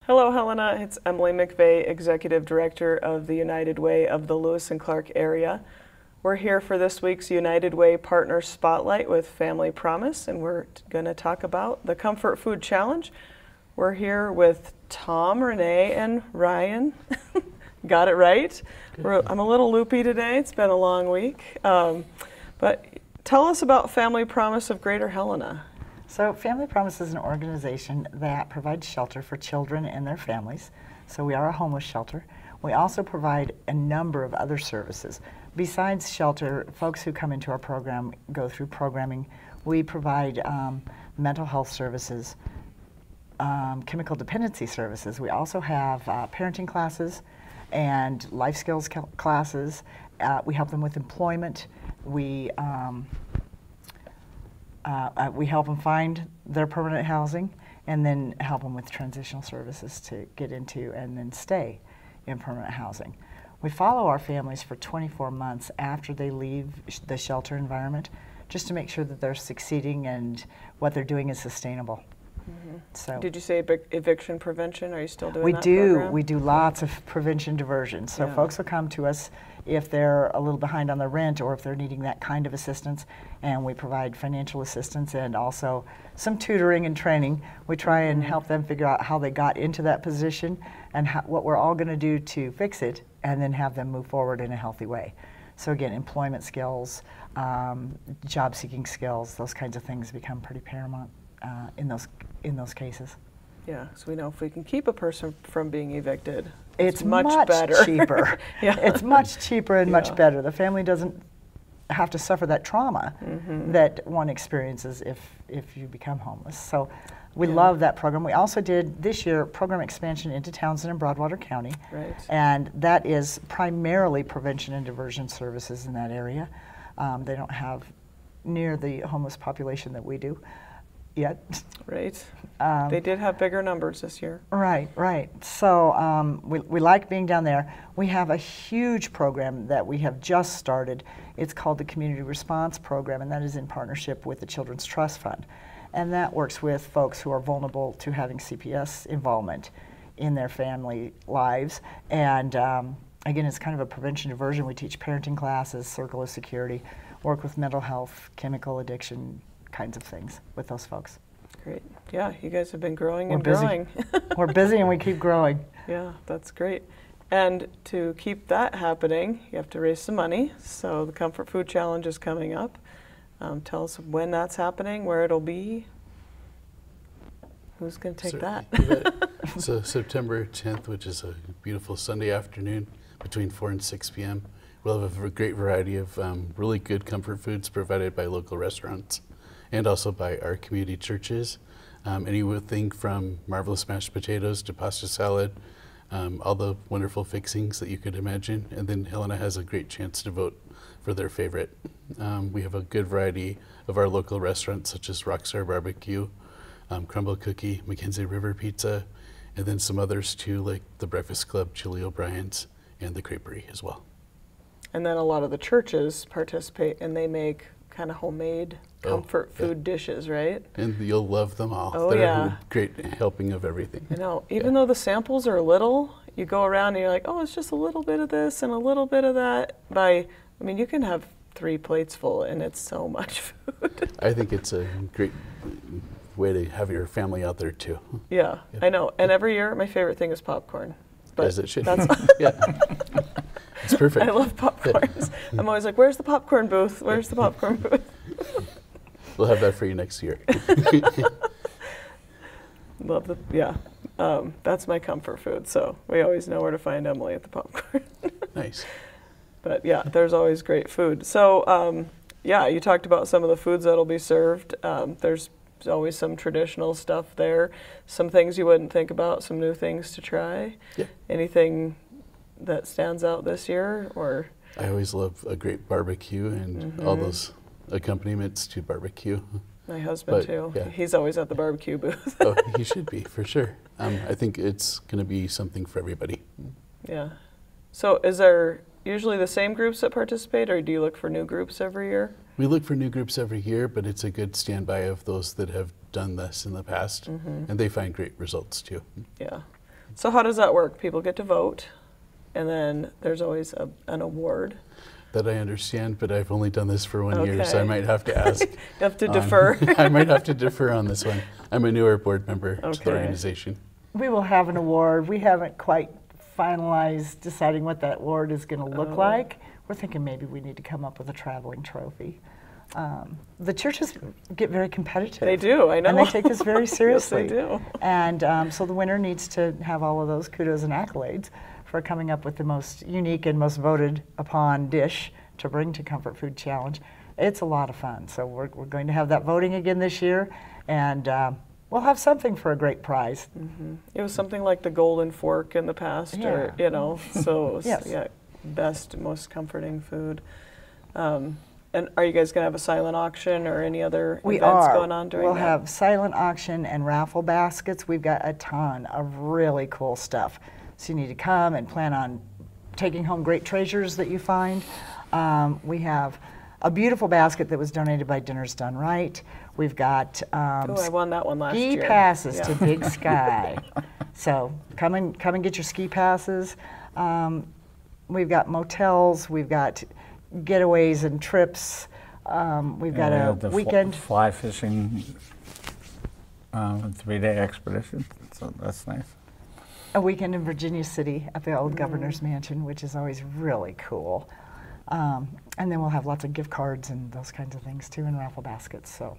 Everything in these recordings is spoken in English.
Hello, Helena. It's Emily McVeigh, Executive Director of the United Way of the Lewis and Clark area. We're here for this week's United Way Partner Spotlight with Family Promise, and we're going to talk about the Comfort Food Challenge. We're here with Tom, Renee, and Ryan. Got it right? I'm a little loopy today. It's been a long week. But tell us about Family Promise of Greater Helena. So Family Promise is an organization that provides shelter for children and their families. So we are a homeless shelter. We also provide a number of other services. Besides shelter, folks who come into our program go through programming. We provide mental health services, chemical dependency services. We also have parenting classes and life skills classes. We help them with employment. We help them find their permanent housing and then help them with transitional services to get into and then stay in permanent housing. We follow our families for 24 months after they leave the shelter environment just to make sure that they're succeeding and what they're doing is sustainable. Mm-hmm. So, did you say eviction prevention? Are you still doing that program? We do lots of prevention diversion. So folks will come to us if they're a little behind on their rent or if they're needing that kind of assistance, and we provide financial assistance and also some tutoring and training. We try and help them figure out how they got into that position and what we're all going to do to fix it, and then have them move forward in a healthy way. So again, employment skills, job-seeking skills, those kinds of things become pretty paramount in those cases. Yeah, so we know if we can keep a person from being evicted, it's much better. Cheaper. Yeah. It's much cheaper and much better. The family doesn't have to suffer that trauma that one experiences if you become homeless. So we love that program. We also did this year program expansion into Townsend and Broadwater County. Right. And that is primarily prevention and diversion services in that area. They don't have near the homeless population that we do yet. Right. They did have bigger numbers this year. Right, right. So we like being down there. We have a huge program that we have just started. It's called the Community Response Program, and that is in partnership with the Children's Trust Fund. And that works with folks who are vulnerable to having CPS involvement in their family lives. And again, it's kind of a prevention diversion. We teach parenting classes, circle of security, work with mental health, chemical addiction, kinds of things with those folks. Great. Yeah, you guys have been growing and growing. We're busy and we keep growing. Yeah, that's great. And to keep that happening, you have to raise some money. So the Comfort Food Challenge is coming up. Tell us when that's happening, where it'll be. Who's going to take that? So September 10th, which is a beautiful Sunday afternoon between 4 and 6 p.m. We'll have a great variety of really good comfort foods provided by local restaurants and also by our community churches. Anything from marvelous mashed potatoes to pasta salad, all the wonderful fixings that you could imagine. And then Helena has a great chance to vote for their favorite. We have a good variety of our local restaurants such as Rockstar Barbecue, Crumble Cookie, Mackenzie River Pizza, and then some others too, like the Breakfast Club, Chili O'Brien's, and the Creperie as well. And then a lot of the churches participate and they make kind of homemade comfort food dishes, right? And you'll love them all. Oh, They're yeah. a great helping of everything. I know. Even though the samples are little, you go around and you're like, oh, it's just a little bit of this and a little bit of that. I mean, you can have 3 plates full and it's so much food. I think it's a great way to have your family out there too. Yeah, I know. And every year, my favorite thing is popcorn. But as it should. That's Yeah. It's perfect. I love popcorns. I'm always like, where's the popcorn booth? Where's the popcorn booth? We'll have that for you next year. Love the, that's my comfort food. So we always know where to find Emily at the popcorn. Nice. But yeah, there's always great food. So yeah, you talked about some of the foods that'll be served. There's always some traditional stuff there, some things you wouldn't think about, some new things to try. Yeah. Anything that stands out this year, or? I always love a great barbecue and all those accompaniments to barbecue. My husband too. Yeah. He's always at the barbecue booth. Oh, he should be, for sure. I think it's going to be something for everybody. Yeah. So is there usually the same groups that participate, or do you look for new groups every year? We look for new groups every year, but it's a good standby of those that have done this in the past, and they find great results too. Yeah. So how does that work? People get to vote, and then there's always an award. That I understand, but I've only done this for 1 year, so I Okay. might have to ask. You have to defer. I might have to defer on this one. I'm a newer board member to the Okay. organization. We will have an award. We haven't quite finalized deciding what that award is going to look like. We're thinking maybe we need to come up with a traveling trophy. The churches get very competitive. They do, I know. And they take this very seriously. Yes, they do. And so the winner needs to have all of those kudos and accolades for coming up with the most unique and most voted upon dish to bring to Comfort Food Challenge. It's a lot of fun. So we're going to have that voting again this year, and we'll have something for a great prize. It was something like the Golden Fork in the past, or Yeah. you know, so it was, Yes. yeah, best, most comforting food. And are you guys gonna have a silent auction or any other We events are. going on during We'll that? have silent auction and raffle baskets. We've got a ton of really cool stuff. So you need to come and plan on taking home great treasures that you find. We have a beautiful basket that was donated by Dinner's Done Right. We've got Oh, I won that one last ski year. passes Yeah. to Big Sky. So come and get your ski passes. We've got motels. We've got getaways and trips. We've got Yeah, a the weekend. fly fishing 3-day expedition, so that's nice. A weekend in Virginia City at the old Governor's Mansion, which is always really cool. And then we'll have lots of gift cards and those kinds of things too, and raffle baskets. So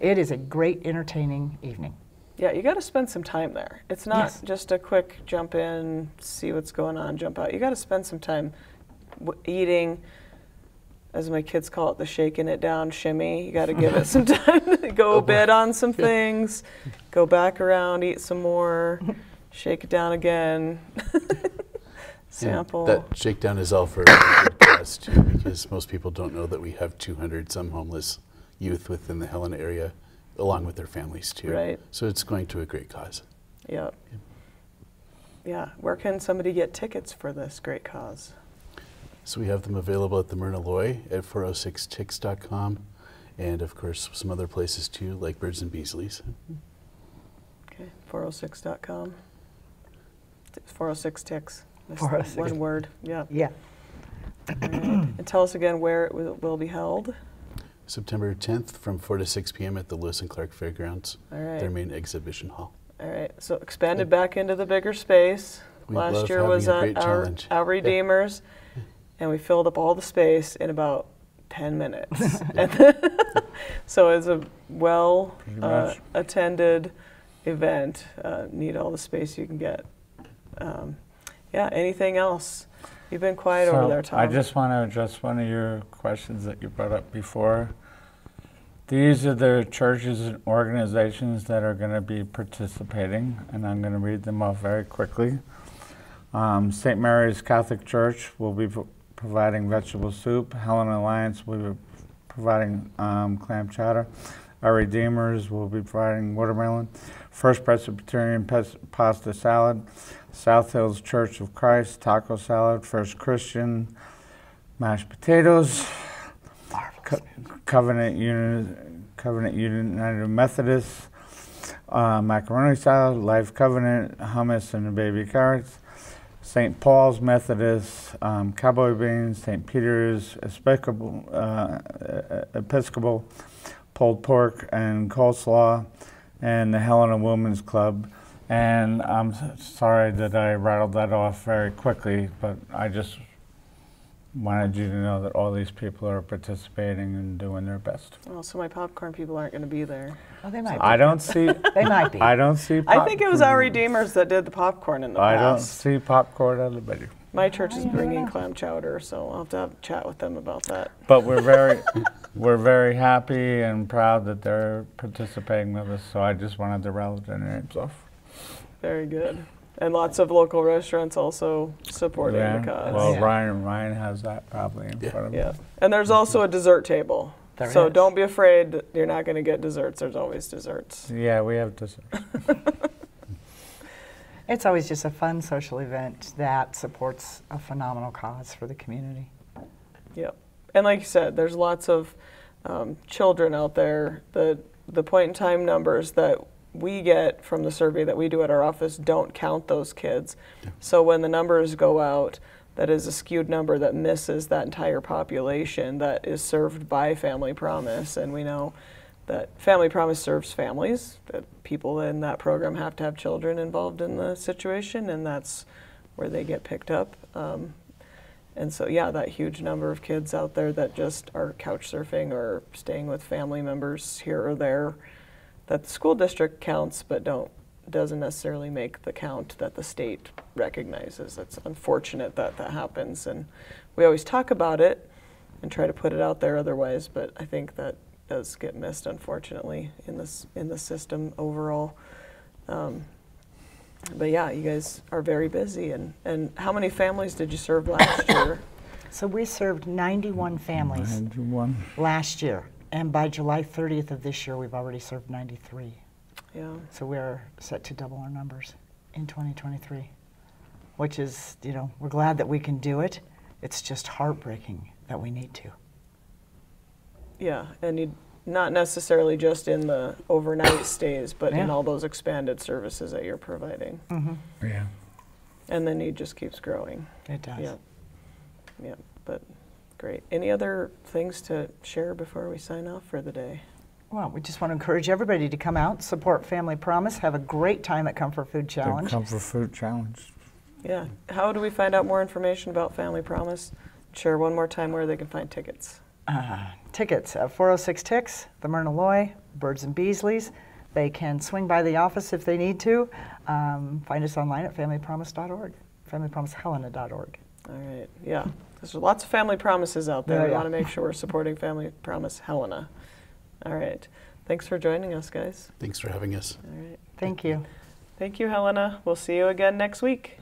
it is a great, entertaining evening. Yeah, you got to spend some time there. It's not Yes. just a quick jump in, see what's going on, jump out. You got to spend some time eating, as my kids call it, the shaking it down shimmy. You got to give it some time to go a bit on some things, go back around, eat some more, shake it down again, sample. That shakedown is all for a good cause too, because most people don't know that we have 200 some homeless youth within the Helena area, along with their families too. Right. So it's going to a great cause. Yep. Yeah. Where can somebody get tickets for this great cause? So we have them available at the Myrna Loy at 406tix.com, and of course some other places too, like Birds and Beasley's. Okay, 406.com. 406 ticks. That's 406. One word. Yeah. Yeah. All right. And tell us again where it will be held. September 10th from 4 to 6 p.m. at the Lewis and Clark Fairgrounds, All right. their main exhibition hall. All right. So expanded back into the bigger space. We Last love year having was a great at challenge. our Redeemers, and we filled up all the space in about 10 minutes. So it's a well Pretty much. attended event. Need all the space you can get. Yeah. Anything else? You've been quiet over there, Tom. I just want to address one of your questions that you brought up before. These are the churches and organizations that are going to be participating, and I'm going to read them off very quickly. St. Mary's Catholic Church will be providing vegetable soup. Helena Alliance will be providing clam chowder. Our Redeemers will be providing watermelon. First Presbyterian pasta salad. South Hills Church of Christ taco salad. First Christian mashed potatoes. Covenant United Methodist macaroni salad. Life Covenant hummus and baby carrots. St. Paul's Methodist cowboy beans. St. Peter's Episcopal pulled pork and coleslaw, and the Helena Women's Club. And I'm sorry that I rattled that off very quickly, but I just wanted you to know that all these people are participating and doing their best. Well, so my popcorn people aren't going to be there. Well, they might be. I don't see. They might be. I don't see. I think it was our popcorn. Redeemers that did the popcorn in the I don't past. see popcorn on the menu. My church is I don't bringing know. clam chowder, so I'll have to have a chat with them about that. But we're very happy and proud that they're participating with us. So I just wanted to rattle their names off. Very good. And lots of local restaurants also supporting the cause. Well, Yeah. Ryan has that probably in front of him. Yeah. And there's also a dessert table. There So is. don't be afraid that you're not going to get desserts. There's always desserts. Yeah, we have dessert. It's always just a fun social event that supports a phenomenal cause for the community. Yep. And like you said, there's lots of children out there. The point in time numbers that we get from the survey that we do at our office don't count those kids. So when the numbers go out, that is a skewed number that misses that entire population that is served by Family Promise. And we know that Family Promise serves families, that people in that program have to have children involved in the situation, and that's where they get picked up. And so, yeah, that huge number of kids out there that just are couch surfing or staying with family members here or there, that the school district counts but doesn't necessarily make the count that the state recognizes. It's unfortunate that that happens, and we always talk about it and try to put it out there otherwise, but I think that does get missed, unfortunately, in the system overall. But yeah, you guys are very busy. And how many families did you serve last year? So we served 91 families 91. last year. And by July 30th of this year, we've already served 93. Yeah. So we're set to double our numbers in 2023, which is, you know, we're glad that we can do it. It's just heartbreaking that we need to. Yeah, and you not necessarily just in the overnight stays, but in Yeah. all those expanded services that you're providing. Yeah. And the need just keeps growing. It does. Yeah. Yeah, but great. Any other things to share before we sign off for the day? Well, we just want to encourage everybody to come out, support Family Promise, have a great time at Comfort Food The Challenge. Comfort Food Challenge. Yeah. How do we find out more information about Family Promise? Share one more time where they can find tickets. Tickets at 406 Ticks, the Myrna Loy, Birds and Beasley's. They can swing by the office if they need to. Find us online at familypromise.org, familypromisehelena.org. All right. Yeah. There's lots of Family Promises out there. Yeah, We yeah. want to make sure we're supporting Family Promise Helena. All right. Thanks for joining us, guys. Thanks for having us. All right. Thank you. Thank you, Helena. We'll see you again next week.